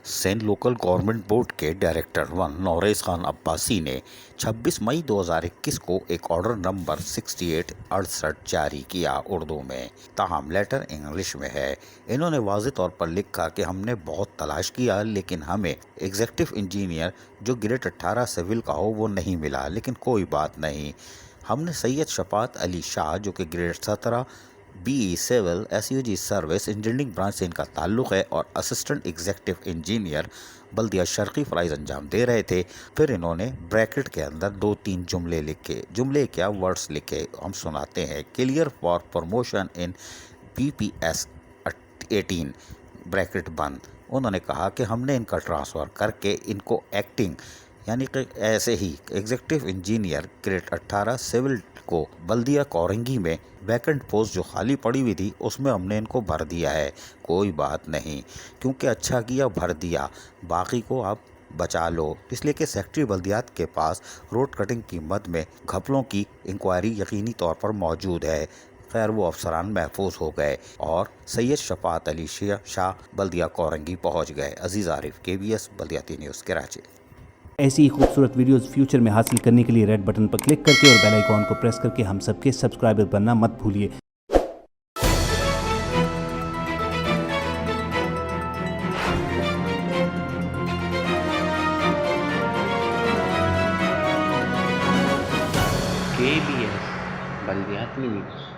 Sindh local government board کے director 1 نوریز Khan Abbasi نے 26 مئی 2021 کو ایک آرڈر نمبر 6868 جاری کیا اردو میں، تاہم لیٹر انگلش میں ہے۔ انہوں نے واضح طور پر لکھا کہ ہم نے بہت تلاش کیا لیکن ہمیں ایگزیکٹو انجینئر جو گریڈ 18 سول کا ہو وہ نہیں ملا، لیکن کوئی بات نہیں، ہم نے سید شفاعت علی شاہ جو کہ grade 17 B E civil SUG service engineering branch سے ان کا تعلق ہے اور اسسٹنٹ ایگزیکٹو انجینئر بلدیہ شرقی فرائض انجام دے رہے تھے۔ پھر انہوں نے بریکٹ کے اندر 2-3 جملے لکھے، جملے کیا ورڈز لکھے ہم سناتے ہیں۔ Clear for promotion in PPS 18 bracket بند۔ انہوں نے کہا کہ ہم نے ان کا ٹرانسفر کر کے ان کو ایکٹنگ یعنی کہ ایسے ہی ایگزیکٹو انجینئر گریڈ 18 سول کو بلدیہ کورنگی میں ویکنٹ پوسٹ جو خالی پڑی ہوئی تھی اس میں ہم نے ان کو بھر دیا ہے، کوئی بات نہیں، کیونکہ اچھا کیا بھر دیا، باقی کو آپ بچا لو، اس لیے کہ سیکٹری بلدیات کے پاس روڈ کٹنگ کی مد میں گھپلوں کی انکوائری یقینی طور پر موجود ہے۔ خیر وہ افسران محفوظ ہو گئے اور سید شفاعت علی شاہ بلدیہ کورنگی پہنچ گئے۔ عزیز عارف، KBS بلدیاتی نیوز کراچی۔ ایسی ہی خوبصورت ویڈیوز فیوچر میں حاصل کرنے کے لیے ریڈ بٹن پر کلک کر کے اور بیل آئیکن کو پریس کر کے ہم سب کے سبسکرائبر بننا مت بھولیے۔ KBS بلدیاتی نیوز۔